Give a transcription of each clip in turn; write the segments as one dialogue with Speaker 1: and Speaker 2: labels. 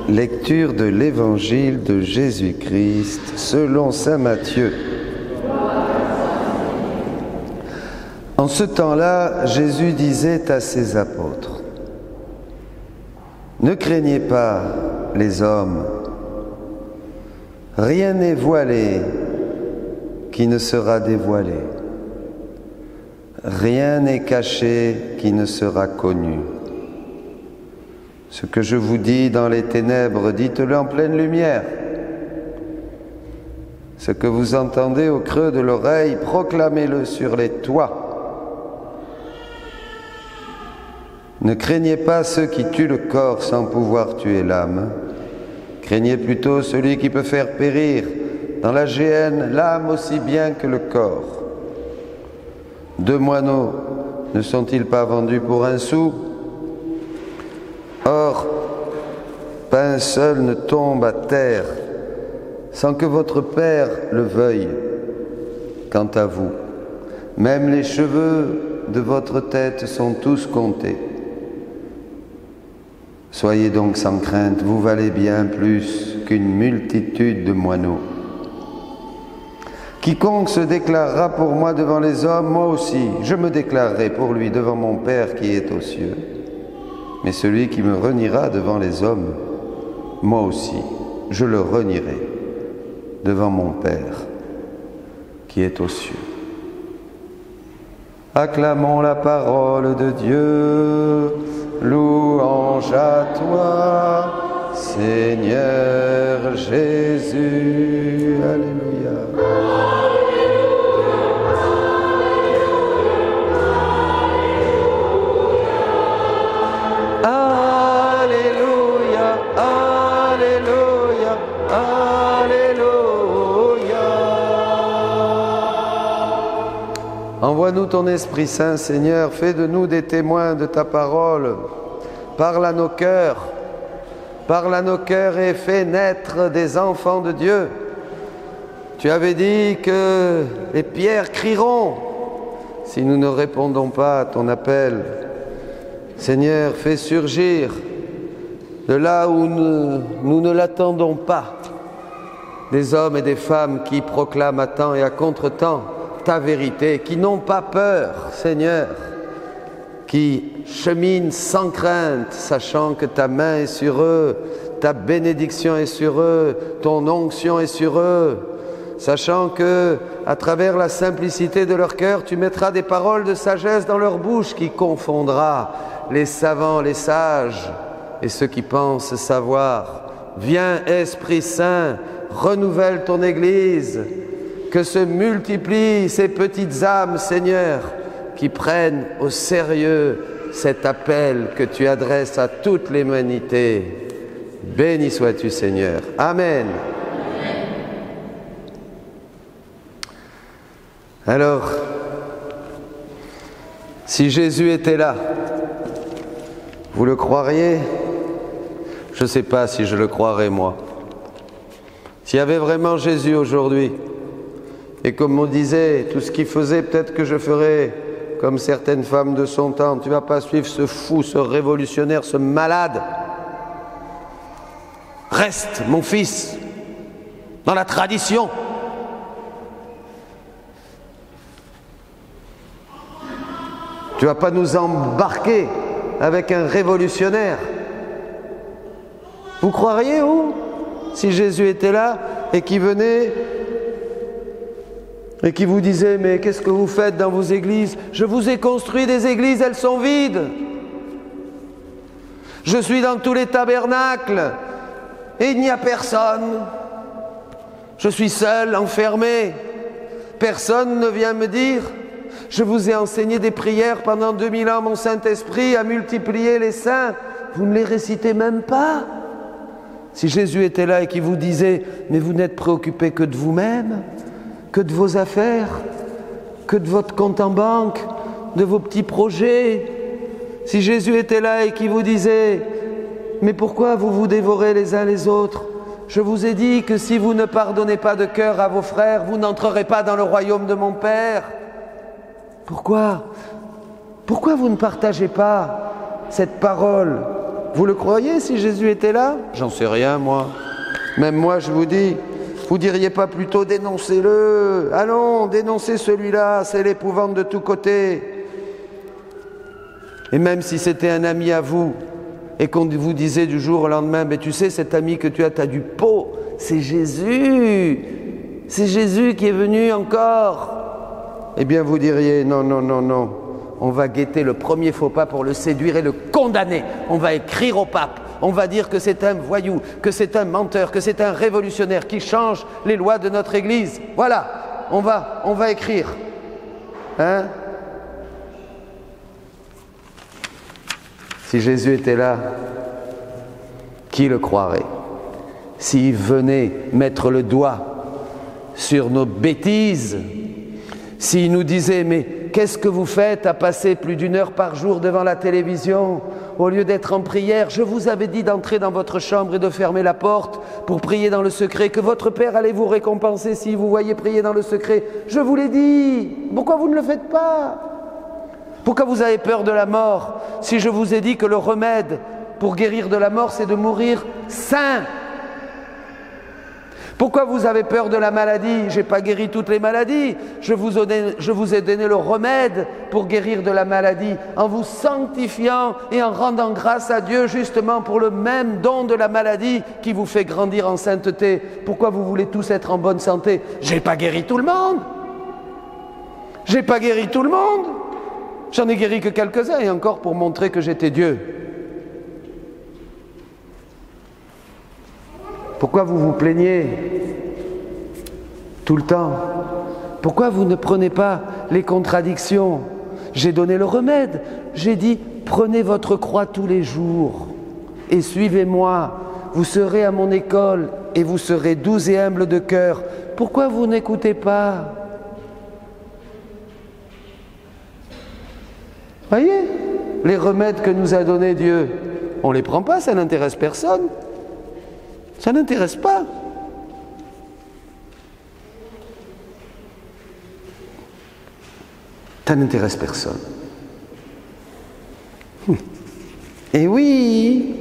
Speaker 1: Lecture de l'Évangile de Jésus-Christ selon saint Matthieu. En ce temps-là, Jésus disait à ses apôtres : « Ne craignez pas les hommes, rien n'est voilé qui ne sera dévoilé, rien n'est caché qui ne sera connu. Ce que je vous dis dans les ténèbres, dites-le en pleine lumière. Ce que vous entendez au creux de l'oreille, proclamez-le sur les toits. Ne craignez pas ceux qui tuent le corps sans pouvoir tuer l'âme. Craignez plutôt celui qui peut faire périr dans la géhenne l'âme aussi bien que le corps. 2 moineaux ne sont-ils pas vendus pour 1 sou ? Or, pas un seul ne tombe à terre sans que votre Père le veuille. Quant à vous, même les cheveux de votre tête sont tous comptés. Soyez donc sans crainte, vous valez bien plus qu'une multitude de moineaux. Quiconque se déclarera pour moi devant les hommes, moi aussi, je me déclarerai pour lui devant mon Père qui est aux cieux. Mais celui qui me reniera devant les hommes, moi aussi, je le renierai devant mon Père qui est aux cieux. » Acclamons la parole de Dieu. Louange à toi, Seigneur Jésus. Alléluia. Alléluia, Alléluia, Alléluia. Envoie-nous ton Esprit Saint, Seigneur, fais de nous des témoins de ta parole. Parle à nos cœurs et fais naître des enfants de Dieu. Tu avais dit que les pierres crieront si nous ne répondons pas à ton appel. Seigneur, fais surgir de là où nous ne l'attendons pas des hommes et des femmes qui proclament à temps et à contre-temps ta vérité, qui n'ont pas peur, Seigneur, qui cheminent sans crainte, sachant que ta main est sur eux, ta bénédiction est sur eux, ton onction est sur eux, sachant que, à travers la simplicité de leur cœur, tu mettras des paroles de sagesse dans leur bouche qui confondra les savants, les sages et ceux qui pensent savoir. Viens, Esprit Saint, renouvelle ton Église, que se multiplient ces petites âmes, Seigneur, qui prennent au sérieux cet appel que tu adresses à toute l'humanité. Béni sois-tu, Seigneur. Amen. Alors, si Jésus était là, vous le croiriez ? Je ne sais pas si je le croirais, moi. S'il y avait vraiment Jésus aujourd'hui, et comme on disait, tout ce qu'il faisait, peut-être que je ferais comme certaines femmes de son temps. Tu ne vas pas suivre ce fou, ce révolutionnaire, ce malade. Reste, mon fils, dans la tradition. Tu ne vas pas nous embarquer avec un révolutionnaire. Vous croiriez, vous, si Jésus était là et qu'il venait et qui vous disait « Mais qu'est-ce que vous faites dans vos églises ? Je vous ai construit des églises, elles sont vides. Je suis dans tous les tabernacles et il n'y a personne. Je suis seul, enfermé. Personne ne vient me dire. Je vous ai enseigné des prières pendant 2000 ans, mon Saint-Esprit a multiplié les saints. Vous ne les récitez même pas. Si Jésus était là et qui vous disait « Mais vous n'êtes préoccupé que de vous-même, que de vos affaires, que de votre compte en banque, de vos petits projets. » Si Jésus était là et qui vous disait « Mais pourquoi vous vous dévorez les uns les autres ? Je vous ai dit que si vous ne pardonnez pas de cœur à vos frères, vous n'entrerez pas dans le royaume de mon Père. » Pourquoi vous ne partagez pas cette parole Vous le croyez si Jésus était là? J'en sais rien, moi. Même moi, je vous dis, vous diriez pas plutôt dénoncez-le? Allons, dénoncez celui-là, c'est l'épouvante de tous côtés. Et même si c'était un ami à vous, et qu'on vous disait du jour au lendemain, mais tu sais, cet ami que tu as du pot, c'est Jésus. C'est Jésus qui est venu encore. Eh bien, vous diriez, non, non, non, non. On va guetter le premier faux pas pour le séduire et le condamner. On va écrire au pape. On va dire que c'est un voyou, que c'est un menteur, que c'est un révolutionnaire qui change les lois de notre Église. Voilà, on va écrire. Hein? Si Jésus était là, qui le croirait? S'il venait mettre le doigt sur nos bêtises, s'il nous disait, mais qu'est-ce que vous faites à passer plus d'1 heure par jour devant la télévision au lieu d'être en prière? Je vous avais dit d'entrer dans votre chambre et de fermer la porte pour prier dans le secret, que votre Père allait vous récompenser si vous voyez prier dans le secret. Je vous l'ai dit, pourquoi vous ne le faites pas? Pourquoi vous avez peur de la mort si je vous ai dit que le remède pour guérir de la mort, c'est de mourir saint? Pourquoi vous avez peur de la maladie? Je n'ai pas guéri toutes les maladies. Je vous ai donné le remède pour guérir de la maladie, en vous sanctifiant et en rendant grâce à Dieu justement pour le même don de la maladie qui vous fait grandir en sainteté. Pourquoi vous voulez tous être en bonne santé? Je n'ai pas guéri tout le monde. Je n'ai pas guéri tout le monde. J'en ai guéri que quelques-uns, et encore pour montrer que j'étais Dieu. Pourquoi vous vous plaignez tout le temps? Pourquoi vous ne prenez pas les contradictions? J'ai donné le remède. J'ai dit, prenez votre croix tous les jours et suivez-moi. Vous serez à mon école et vous serez doux et humble de cœur. Pourquoi vous n'écoutez pas? Voyez, les remèdes que nous a donnés Dieu, on ne les prend pas, ça n'intéresse personne. Ça n'intéresse pas. Ça n'intéresse personne. Et oui,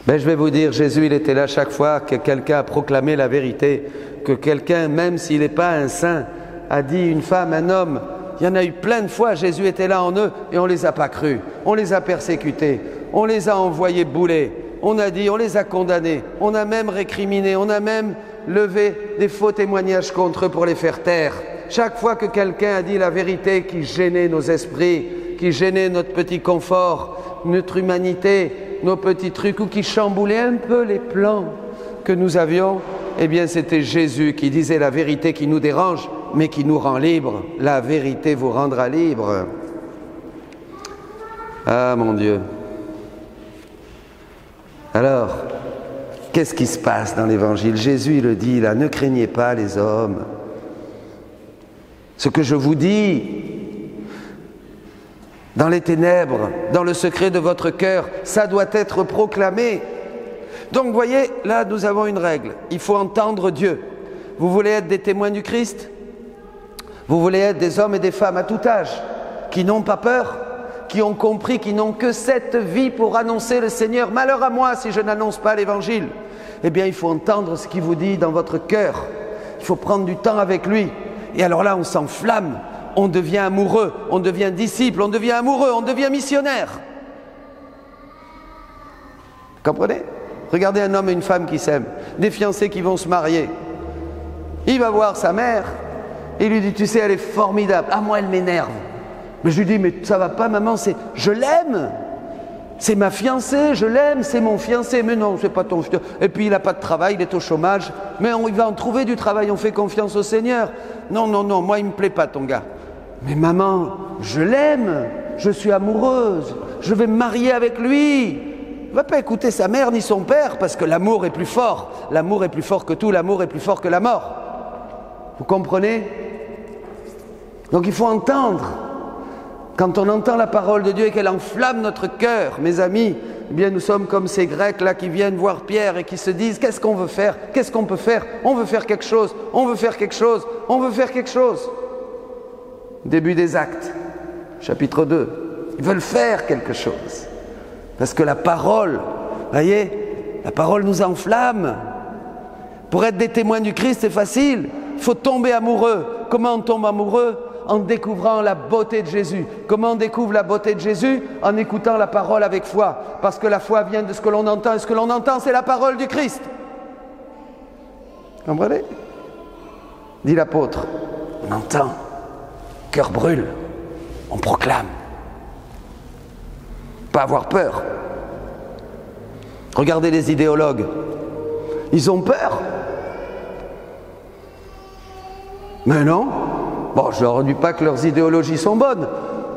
Speaker 1: je vais vous dire, Jésus, il était là chaque fois que quelqu'un a proclamé la vérité, que quelqu'un, même s'il n'est pas un saint, a dit une femme, un homme. Il y en a eu plein de fois, Jésus était là en eux et on ne les a pas crus. On les a persécutés, on les a envoyés bouler. On a dit, on les a condamnés, on a même récriminé, on a même levé des faux témoignages contre eux pour les faire taire. Chaque fois que quelqu'un a dit la vérité qui gênait nos esprits, qui gênait notre petit confort, notre humanité, nos petits trucs, ou qui chamboulait un peu les plans que nous avions, eh bien c'était Jésus qui disait la vérité qui nous dérange, mais qui nous rend libres. La vérité vous rendra libre. Ah mon Dieu! Alors, qu'est-ce qui se passe dans l'Évangile? Jésus le dit là, ne craignez pas les hommes. Ce que je vous dis, dans les ténèbres, dans le secret de votre cœur, ça doit être proclamé. Donc, vous voyez, là, nous avons une règle. Il faut entendre Dieu. Vous voulez être des témoins du Christ? Vous voulez être des hommes et des femmes à tout âge, qui n'ont pas peur, qui ont compris qu'ils n'ont que cette vie pour annoncer le Seigneur. Malheur à moi si je n'annonce pas l'Évangile. Eh bien, il faut entendre ce qu'il vous dit dans votre cœur. Il faut prendre du temps avec lui. Et alors là, on s'enflamme, on devient amoureux, on devient disciple, on devient amoureux, on devient missionnaire. Comprenez? Regardez un homme et une femme qui s'aiment, des fiancés qui vont se marier. Il va voir sa mère, et il lui dit, tu sais, elle est formidable. Ah, moi, elle m'énerve. Mais je lui dis, mais ça va pas, maman, je l'aime. C'est ma fiancée, je l'aime, c'est mon fiancé. Mais non, c'est pas ton fiancé. Et puis il n'a pas de travail, il est au chômage. Mais il va en trouver du travail, on fait confiance au Seigneur. Non, non, non, moi il me plaît pas ton gars. Mais maman, je l'aime, je suis amoureuse, je vais me marier avec lui. Il ne va pas écouter sa mère ni son père, parce que l'amour est plus fort. L'amour est plus fort que tout, l'amour est plus fort que la mort. Vous comprenez? Donc il faut entendre. Quand on entend la parole de Dieu et qu'elle enflamme notre cœur, mes amis, eh bien nous sommes comme ces Grecs-là qui viennent voir Pierre et qui se disent, qu'est-ce qu'on veut faire? Qu'est-ce qu'on peut faire? On veut faire quelque chose, on veut faire quelque chose, on veut faire quelque chose. Début des Actes, chapitre 2. Ils veulent faire quelque chose. Parce que la parole, voyez, la parole nous enflamme. Pour être des témoins du Christ, c'est facile. Il faut tomber amoureux. Comment on tombe amoureux? En découvrant la beauté de Jésus. Comment on découvre la beauté de Jésus? En écoutant la parole avec foi. Parce que la foi vient de ce que l'on entend. Et ce que l'on entend, c'est la parole du Christ. Vous comprenez? Dit l'apôtre. On entend. Cœur brûle. On proclame. Pas avoir peur. Regardez les idéologues. Ils ont peur. Mais non. Bon, je ne leur dis pas que leurs idéologies sont bonnes.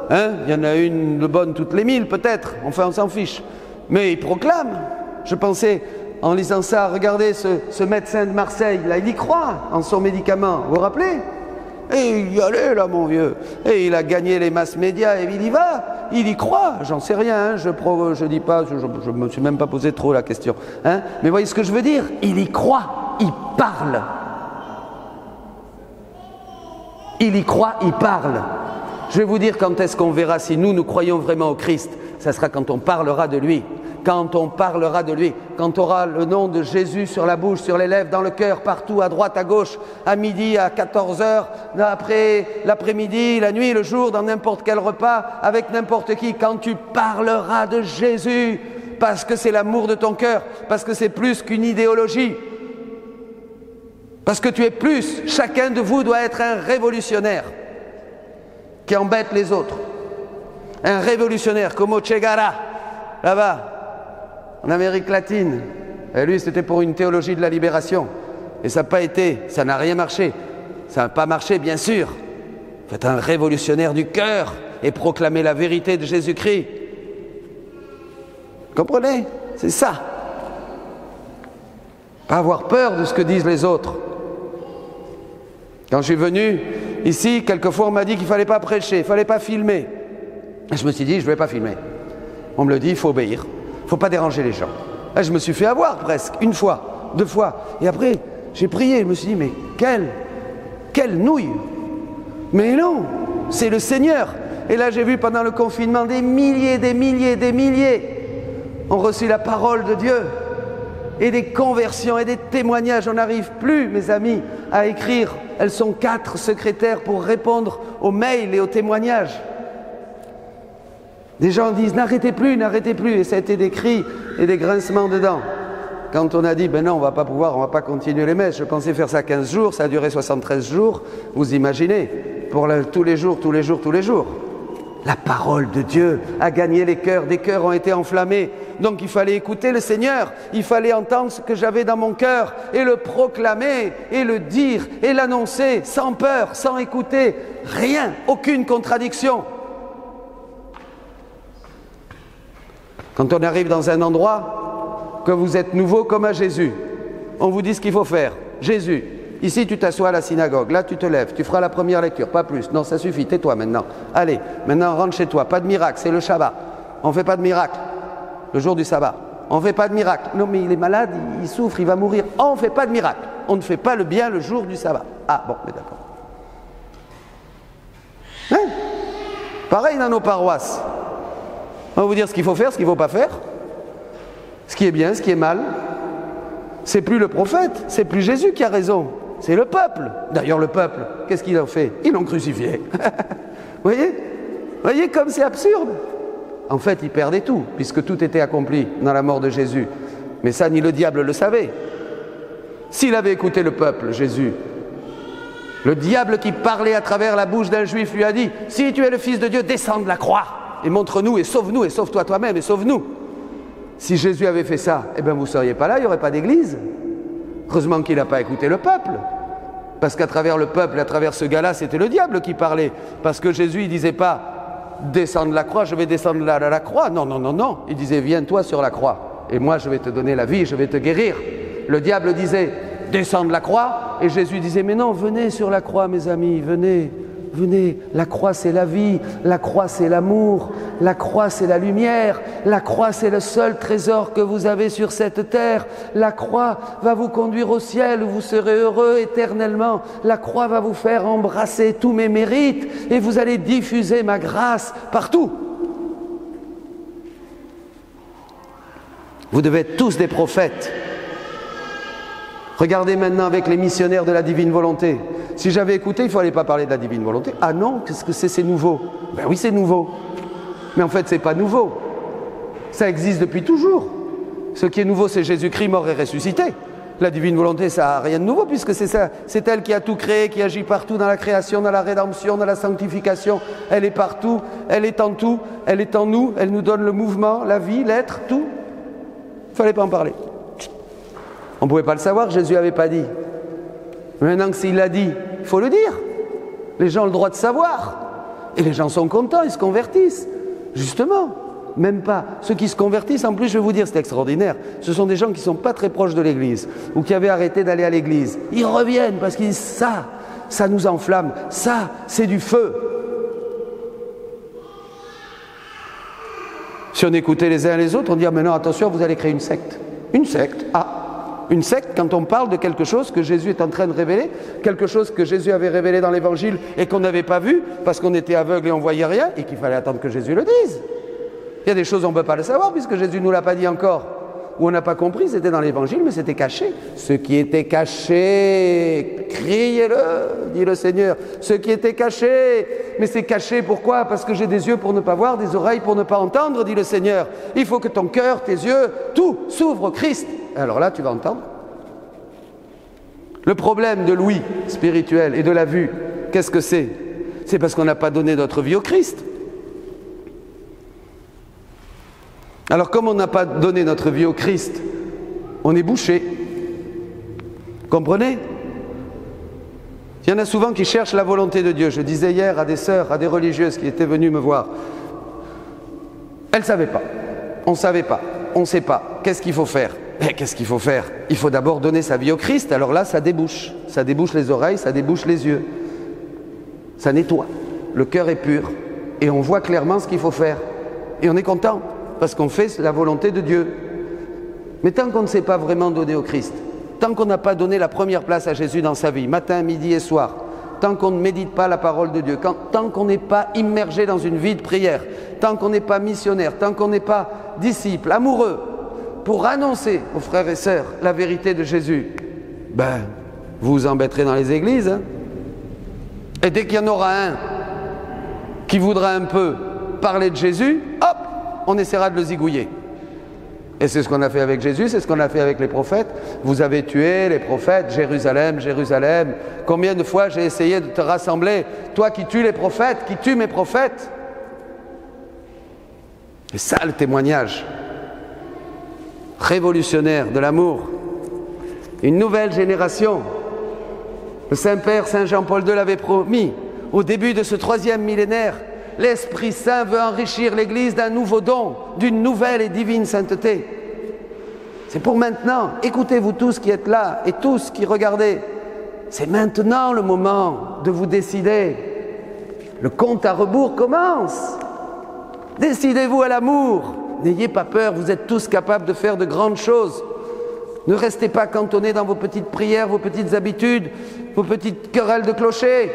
Speaker 1: Hein? Il y en a une de bonne toutes les 1000 peut-être. Enfin, on s'en fiche. Mais ils proclament. Je pensais, en lisant ça, regardez ce médecin de Marseille. Là, il y croit en son médicament. Vous vous rappelez? Et il y allait là, mon vieux. Et il a gagné les masses médias et il y va. Il y croit. J'en sais rien. Hein? Je dis pas, je me suis même pas posé trop la question. Hein? Mais voyez ce que je veux dire? Il y croit. Il parle. Il y croit, il parle. Je vais vous dire quand est-ce qu'on verra si nous croyons vraiment au Christ. Ça sera quand on parlera de lui. Quand on parlera de lui. Quand on aura le nom de Jésus sur la bouche, sur les lèvres, dans le cœur, partout, à droite, à gauche, à midi, à 14h, après l'après-midi, la nuit, le jour, dans n'importe quel repas, avec n'importe qui. Quand tu parleras de Jésus, parce que c'est l'amour de ton cœur, parce que c'est plus qu'une idéologie. Parce que tu es plus, chacun de vous doit être un révolutionnaire qui embête les autres. Un révolutionnaire comme Che Guevara, là-bas, en Amérique latine. Et lui, c'était pour une théologie de la libération. Et ça n'a pas été, ça n'a rien marché. Ça n'a pas marché, bien sûr. Faites un révolutionnaire du cœur et proclamez la vérité de Jésus-Christ. Comprenez? C'est ça. Pas avoir peur de ce que disent les autres. Quand je suis venu ici, quelquefois on m'a dit qu'il ne fallait pas prêcher, il ne fallait pas filmer. Et je me suis dit, je ne vais pas filmer. On me le dit, il faut obéir, il ne faut pas déranger les gens. Là, je me suis fait avoir presque, une fois, 2 fois. Et après, j'ai prié, je me suis dit, mais quelle nouille! Mais non, c'est le Seigneur. Et là, j'ai vu pendant le confinement des milliers ont reçu la parole de Dieu. Et des conversions et des témoignages. On n'arrive plus, mes amis, à écrire. Elles sont 4 secrétaires pour répondre aux mails et aux témoignages. Des gens disent n'arrêtez plus. Et ça a été des cris et des grincements dedans. Quand on a dit ben non, on ne va pas pouvoir, on ne va pas continuer les messes. Je pensais faire ça 15 jours, ça a duré 73 jours. Vous imaginez, pour tous les jours. La parole de Dieu a gagné les cœurs, des cœurs ont été enflammés. Donc il fallait écouter le Seigneur, il fallait entendre ce que j'avais dans mon cœur et le proclamer et le dire et l'annoncer sans peur, sans écouter, rien, aucune contradiction. Quand on arrive dans un endroit, que vous êtes nouveau comme à Jésus, on vous dit ce qu'il faut faire. Jésus, ici tu t'assois à la synagogue, là tu te lèves, tu feras la première lecture, pas plus. Non, ça suffit, tais-toi maintenant. Allez, maintenant rentre chez toi, pas de miracle, c'est le Shabbat. On ne fait pas de miracle. Le jour du sabbat. On ne fait pas de miracle. Non, mais il est malade, il souffre, il va mourir. On ne fait pas de miracle. On ne fait pas le bien le jour du sabbat. Ah, bon, mais d'accord. Hein? Pareil dans nos paroisses. On va vous dire ce qu'il faut faire, ce qu'il ne faut pas faire. Ce qui est bien, ce qui est mal. C'est plus le prophète, c'est plus Jésus qui a raison. C'est le peuple. D'ailleurs, le peuple, qu'est-ce qu'il a fait? Ils l'ont crucifié. Vous voyez comme c'est absurde. En fait, il perdait tout, puisque tout était accompli dans la mort de Jésus. Mais ça, ni le diable le savait. S'il avait écouté le peuple, Jésus, le diable qui parlait à travers la bouche d'un juif lui a dit « Si tu es le Fils de Dieu, descends de la croix et montre-nous et sauve-nous et sauve-toi toi-même et sauve-nous. » Si Jésus avait fait ça, eh bien vous ne seriez pas là, il n'y aurait pas d'église. Heureusement qu'il n'a pas écouté le peuple. Parce qu'à travers le peuple, à travers ce gars-là, c'était le diable qui parlait. Parce que Jésus, il ne disait pas descends de la croix, je vais descendre de la croix. Non. Il disait, viens-toi sur la croix. Et moi, je vais te donner la vie, je vais te guérir. Le diable disait, descends de la croix. Et Jésus disait, mais non, venez sur la croix, mes amis, venez. La croix, c'est la vie. La croix, c'est l'amour. La croix, c'est la lumière. La croix, c'est le seul trésor que vous avez sur cette terre. La croix va vous conduire au ciel où vous serez heureux éternellement. La croix va vous faire embrasser tous mes mérites et vous allez diffuser ma grâce partout. Vous devez être tous des prophètes. Regardez maintenant avec les missionnaires de la divine volonté. Si j'avais écouté, il ne fallait pas parler de la divine volonté. Ah non, qu'est-ce que c'est nouveau? Ben oui, c'est nouveau. Mais en fait, ce n'est pas nouveau. Ça existe depuis toujours. Ce qui est nouveau, c'est Jésus-Christ mort et ressuscité. La divine volonté, ça n'a rien de nouveau, puisque c'est ça. C'est elle qui a tout créé, qui agit partout dans la création, dans la rédemption, dans la sanctification. Elle est partout, elle est en tout, elle est en nous, elle nous donne le mouvement, la vie, l'être, tout. Il ne fallait pas en parler. On ne pouvait pas le savoir, Jésus n'avait pas dit. Maintenant que s'il l'a dit, il faut le dire. Les gens ont le droit de savoir. Et les gens sont contents, ils se convertissent. Justement, même pas. Ceux qui se convertissent, en plus, je vais vous dire, c'est extraordinaire. Ce sont des gens qui ne sont pas très proches de l'Église ou qui avaient arrêté d'aller à l'Église. Ils reviennent parce qu'ils disent ça nous enflamme. Ça, c'est du feu. Si on écoutait les uns les autres, on dirait, mais non, attention, vous allez créer une secte. Une secte, une secte, quand on parle de quelque chose que Jésus est en train de révéler, quelque chose que Jésus avait révélé dans l'Évangile et qu'on n'avait pas vu parce qu'on était aveugle et on ne voyait rien et qu'il fallait attendre que Jésus le dise. Il y a des choses on ne peut pas le savoir puisque Jésus ne nous l'a pas dit encore. Ou on n'a pas compris, c'était dans l'Évangile, mais c'était caché. Ce qui était caché, criez-le, dit le Seigneur. Ce qui était caché, mais c'est caché pourquoi? Parce que j'ai des yeux pour ne pas voir, des oreilles pour ne pas entendre, dit le Seigneur. Il faut que ton cœur, tes yeux, tout s'ouvre au Christ. Alors là, tu vas entendre. Le problème de l'ouïe spirituel et de la vue, qu'est-ce que c'est? C'est parce qu'on n'a pas donné notre vie au Christ. Alors comme on n'a pas donné notre vie au Christ, on est bouché. Comprenez? Il y en a souvent qui cherchent la volonté de Dieu. Je disais hier à des sœurs, à des religieuses qui étaient venues me voir. Elles ne savaient pas. On ne savait pas. On ne sait pas. Qu'est-ce qu'il faut faire? Qu'est-ce qu'il faut faire? Il faut d'abord donner sa vie au Christ. Alors là, ça débouche. Ça débouche les oreilles, ça débouche les yeux. Ça nettoie. Le cœur est pur. Et on voit clairement ce qu'il faut faire. Et on est content. Parce qu'on fait la volonté de Dieu. Mais tant qu'on ne s'est pas vraiment donné au Christ, tant qu'on n'a pas donné la première place à Jésus dans sa vie, matin, midi et soir, tant qu'on ne médite pas la parole de Dieu, tant qu'on n'est pas immergé dans une vie de prière, tant qu'on n'est pas missionnaire, tant qu'on n'est pas disciple, amoureux, pour annoncer aux frères et sœurs la vérité de Jésus, vous vous embêterez dans les églises. Hein. Et dès qu'il y en aura un qui voudra un peu parler de Jésus, hop, on essaiera de le zigouiller. Et c'est ce qu'on a fait avec Jésus, c'est ce qu'on a fait avec les prophètes. Vous avez tué les prophètes, Jérusalem, Jérusalem. Combien de fois j'ai essayé de te rassembler, toi qui tues les prophètes, qui tues mes prophètes. C'est ça le témoignage révolutionnaire de l'amour. Une nouvelle génération. Le Saint-Père Saint Jean-Paul II l'avait promis au début de ce 3e millénaire. L'Esprit Saint veut enrichir l'Église d'un nouveau don, d'une nouvelle et divine sainteté. C'est pour maintenant. Écoutez-vous tous qui êtes là et tous qui regardez. C'est maintenant le moment de vous décider. Le compte à rebours commence. Décidez-vous à l'amour. N'ayez pas peur, vous êtes tous capables de faire de grandes choses. Ne restez pas cantonnés dans vos petites prières, vos petites habitudes, vos petites querelles de clocher.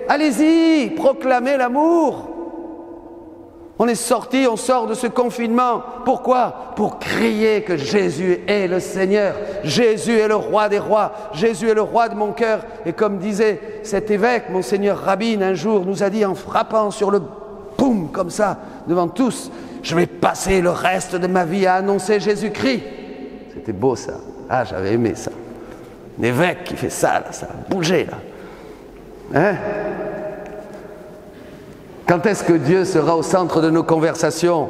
Speaker 1: Allez-y, proclamez l'amour. On est sorti, on sort de ce confinement. Pourquoi? Pour crier que Jésus est le Seigneur. Jésus est le roi des rois. Jésus est le roi de mon cœur. Et comme disait cet évêque, Monseigneur Rabine, un jour, nous a dit en frappant sur le boum, comme ça, devant tous, je vais passer le reste de ma vie à annoncer Jésus-Christ. C'était beau ça. Ah, j'avais aimé ça. Un évêque qui fait ça, là, ça a bougé, là. Hein? Quand est-ce que Dieu sera au centre de nos conversations?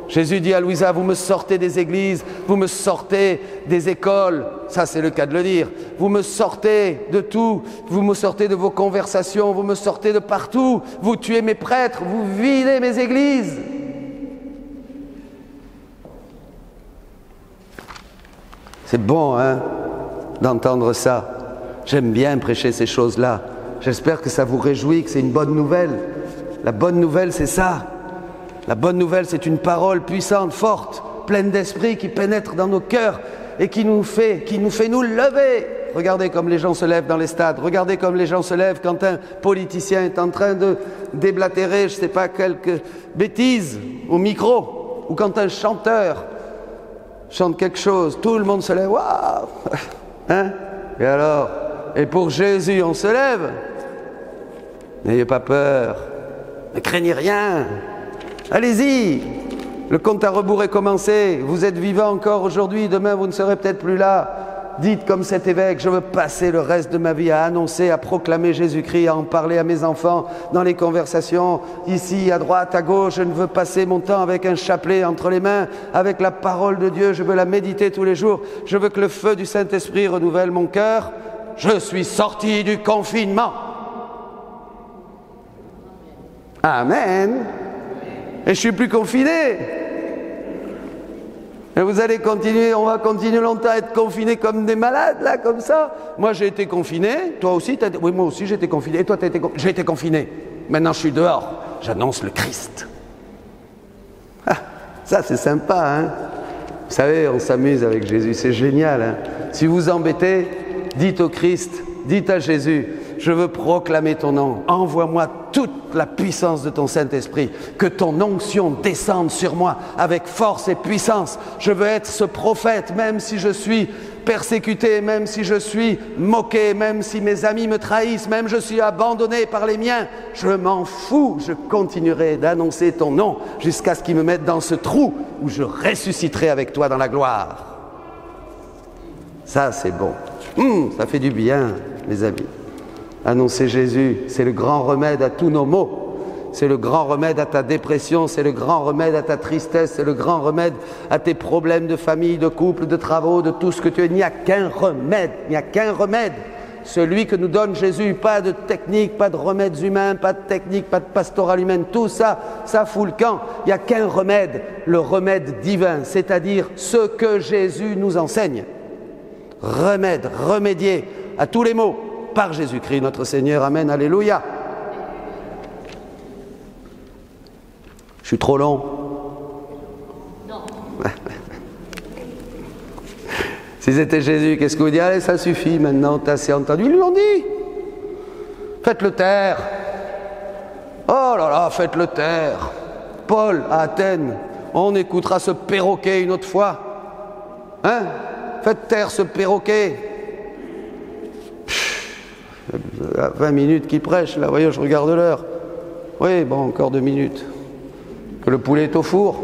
Speaker 1: Jésus dit à Louisa, vous me sortez des églises, vous me sortez des écoles, ça c'est le cas de le dire, vous me sortez de tout, vous me sortez de vos conversations, vous me sortez de partout, vous tuez mes prêtres, vous videz mes églises. C'est bon, hein, d'entendre ça. J'aime bien prêcher ces choses-là. J'espère que ça vous réjouit, que c'est une bonne nouvelle. La bonne nouvelle, c'est ça. La bonne nouvelle, c'est une parole puissante, forte, pleine d'esprit, qui pénètre dans nos cœurs et qui nous fait nous lever. Regardez comme les gens se lèvent dans les stades. Regardez comme les gens se lèvent quand un politicien est en train de déblatérer, je ne sais pas, quelques bêtises au micro. Ou quand un chanteur chante quelque chose, tout le monde se lève, waouh, hein? Et alors, et pour Jésus, on se lève. N'ayez pas peur, ne craignez rien, allez-y. Le compte à rebours est commencé, vous êtes vivant encore aujourd'hui, demain vous ne serez peut-être plus là. Dites comme cet évêque, je veux passer le reste de ma vie à annoncer, à proclamer Jésus-Christ, à en parler à mes enfants, dans les conversations, ici, à droite, à gauche. Je ne veux passer mon temps avec un chapelet entre les mains, avec la parole de Dieu, je veux la méditer tous les jours. Je veux que le feu du Saint-Esprit renouvelle mon cœur. Je suis sorti du confinement. Amen. Et je ne suis plus confiné. Et vous allez continuer, on va continuer longtemps à être confinés comme des malades, là, comme ça. Moi, j'ai été confiné. Toi aussi, oui, moi aussi, j'ai été confiné. Et toi, j'ai été confiné. Maintenant, je suis dehors. J'annonce le Christ. Ah, ça, c'est sympa, hein. Vous savez, on s'amuse avec Jésus. C'est génial, hein. Si vous vous embêtez, dites au Christ, dites à Jésus, je veux proclamer ton nom. Envoie-moi toute la puissance de ton Saint-Esprit. Que ton onction descende sur moi avec force et puissance. Je veux être ce prophète, même si je suis persécuté, même si je suis moqué, même si mes amis me trahissent, même si je suis abandonné par les miens. Je m'en fous. Je continuerai d'annoncer ton nom jusqu'à ce qu'ils me mettent dans ce trou où je ressusciterai avec toi dans la gloire. Ça, c'est bon. Ça fait du bien, mes amis. Annoncer Jésus, c'est le grand remède à tous nos maux. C'est le grand remède à ta dépression, c'est le grand remède à ta tristesse, c'est le grand remède à tes problèmes de famille, de couple, de travaux, de tout ce que tu es. Il n'y a qu'un remède, il n'y a qu'un remède. Celui que nous donne Jésus, pas de technique, pas de remèdes humains, pas de technique, pas de pastoral humaine, tout ça, ça fout le camp. Il n'y a qu'un remède, le remède divin, c'est-à-dire ce que Jésus nous enseigne. Remède, remédier à tous les maux. Par Jésus-Christ notre Seigneur, amen, alléluia. Je suis trop long? Non. Si c'était Jésus, qu'est-ce que vous dites? Allez, ça suffit maintenant, t'as assez entendu. Ils lui ont dit, faites-le taire. Oh là là, faites-le taire. Paul, à Athènes, on écoutera ce perroquet une autre fois. Hein? Faites taire ce perroquet. 20 minutes qu'il prêche, là, voyez, je regarde l'heure. Oui, bon, encore 2 minutes. Que le poulet est au four.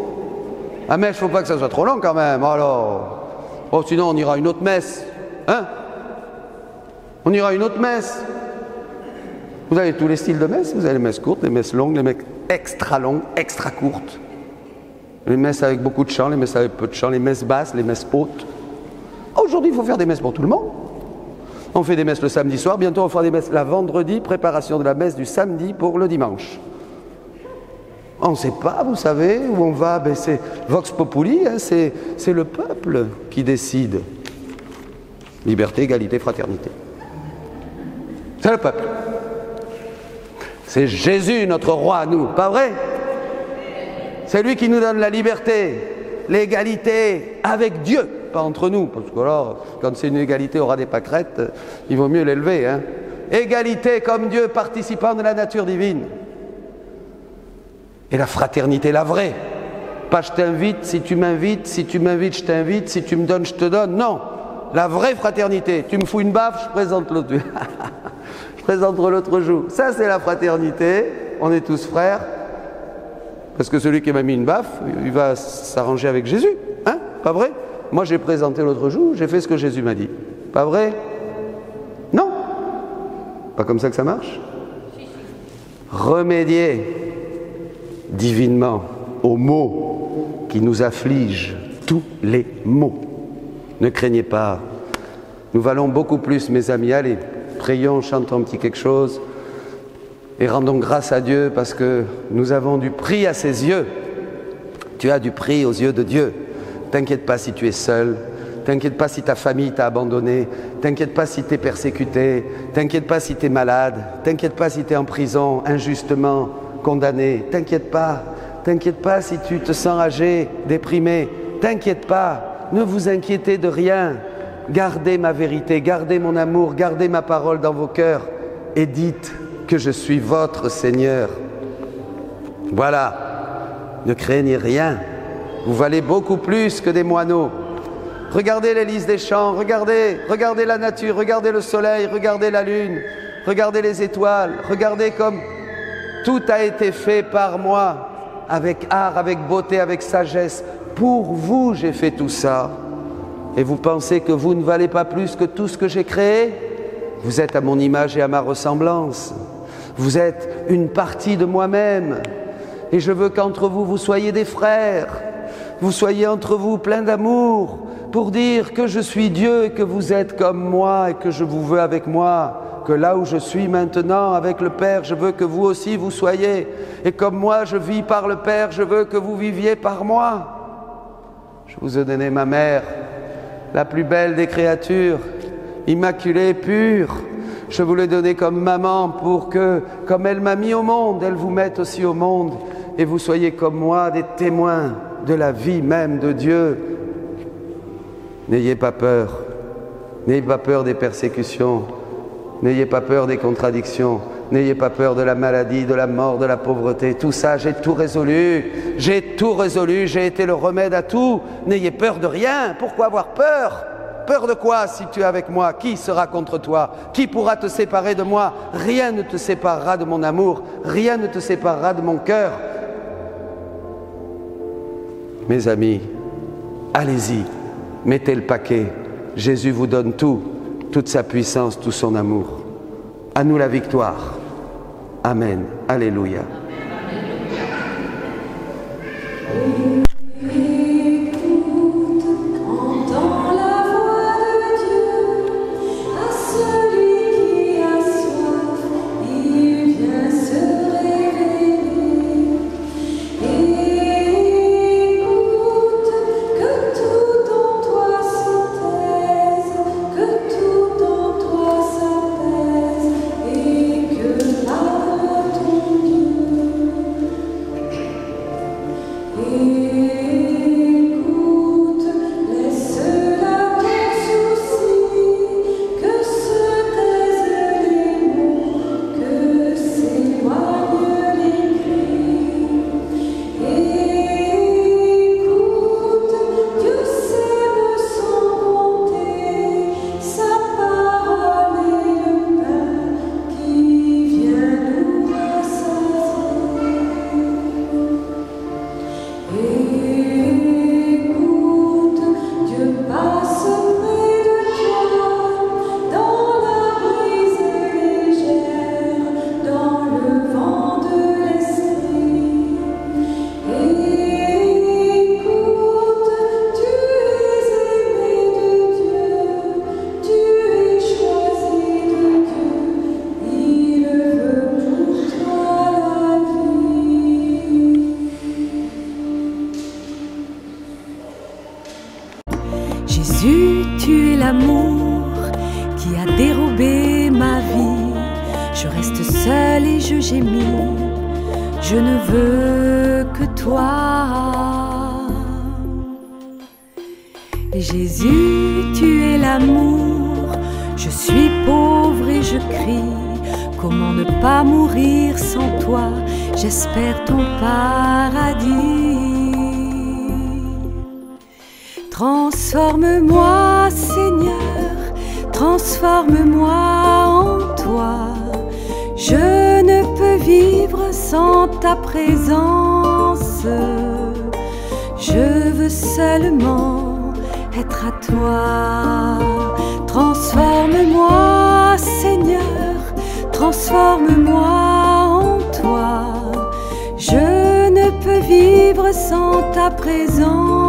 Speaker 1: Ah, mais il ne faut pas que ça soit trop long quand même, alors. Oh, sinon on ira à une autre messe. Hein? On ira à une autre messe. Vous avez tous les styles de messe. Vous avez les messes courtes, les messes longues, les messes extra longues, extra courtes. Les messes avec beaucoup de chants, les messes avec peu de chants, les messes basses, les messes hautes. Aujourd'hui, il faut faire des messes pour tout le monde. On fait des messes le samedi soir, bientôt on fera des messes la vendredi, préparation de la messe du samedi pour le dimanche. On ne sait pas, vous savez, où on va, ben c'est Vox Populi, hein, c'est le peuple qui décide. Liberté, égalité, fraternité. C'est le peuple. C'est Jésus, notre roi à nous, pas vrai? C'est lui qui nous donne la liberté, l'égalité avec Dieu. Pas entre nous, parce que là, quand c'est une égalité, aura des pâquerettes, il vaut mieux l'élever. Hein. Égalité comme Dieu, participant de la nature divine. Et la fraternité, la vraie. Pas je t'invite, si tu m'invites, je t'invite, si tu me donnes, je te donne. Non, la vraie fraternité. Tu me fous une baffe, je présente l'autre. Je présenterai l'autre jour. Ça, c'est la fraternité. On est tous frères. Parce que celui qui m'a mis une baffe, il va s'arranger avec Jésus. Hein? Pas vrai? Moi, j'ai présenté l'autre jour, j'ai fait ce que Jésus m'a dit. Pas vrai? Non. Pas comme ça que ça marche. Remédier divinement aux maux qui nous affligent, tous les maux. Ne craignez pas. Nous valons beaucoup plus, mes amis. Allez, prions, chantons un petit quelque chose et rendons grâce à Dieu parce que nous avons du prix à ses yeux. Tu as du prix aux yeux de Dieu. T'inquiète pas si tu es seul, t'inquiète pas si ta famille t'a abandonné, t'inquiète pas si tu es persécuté, t'inquiète pas si tu es malade, t'inquiète pas si tu es en prison, injustement condamné, t'inquiète pas si tu te sens âgé, déprimé, t'inquiète pas, ne vous inquiétez de rien, gardez ma vérité, gardez mon amour, gardez ma parole dans vos cœurs et dites que je suis votre Seigneur. Voilà, ne craignez rien. Vous valez beaucoup plus que des moineaux. Regardez les lys des champs, regardez la nature, regardez le soleil, regardez la lune, regardez les étoiles, regardez comme tout a été fait par moi, avec art, avec beauté, avec sagesse. Pour vous, j'ai fait tout ça. Et vous pensez que vous ne valez pas plus que tout ce que j'ai créé? Vous êtes à mon image et à ma ressemblance. Vous êtes une partie de moi-même. Et je veux qu'entre vous, vous soyez des frères. Vous soyez entre vous pleins d'amour pour dire que je suis Dieu et que vous êtes comme moi et que je vous veux avec moi. Que là où je suis maintenant avec le Père, je veux que vous aussi vous soyez. Et comme moi, je vis par le Père, je veux que vous viviez par moi. Je vous ai donné ma mère, la plus belle des créatures, immaculée, pure. Je vous l'ai donnée comme maman pour que, comme elle m'a mis au monde, elle vous mette aussi au monde et vous soyez comme moi des témoins de la vie même de Dieu. N'ayez pas peur des persécutions, n'ayez pas peur des contradictions, n'ayez pas peur de la maladie, de la mort, de la pauvreté. Tout ça, j'ai tout résolu, j'ai été le remède à tout. N'ayez peur de rien, pourquoi avoir peur? Peur de quoi si tu es avec moi? Qui sera contre toi? Qui pourra te séparer de moi? Rien ne te séparera de mon amour, rien ne te séparera de mon cœur. Mes amis, allez-y, mettez le paquet. Jésus vous donne tout, toute sa puissance, tout son amour. À nous la victoire. Amen. Alléluia.
Speaker 2: Jésus, tu es l'amour qui a dérobé ma vie. Je reste seule et je gémis, je ne veux que toi. Jésus, tu es l'amour, je suis pauvre et je crie. Comment ne pas mourir sans toi? J'espère ton paradis. Transforme-moi, Seigneur, transforme-moi en toi. Je ne peux vivre sans ta présence. Je veux seulement être à toi. Transforme-moi, Seigneur, transforme-moi en toi. Je ne peux vivre sans ta présence.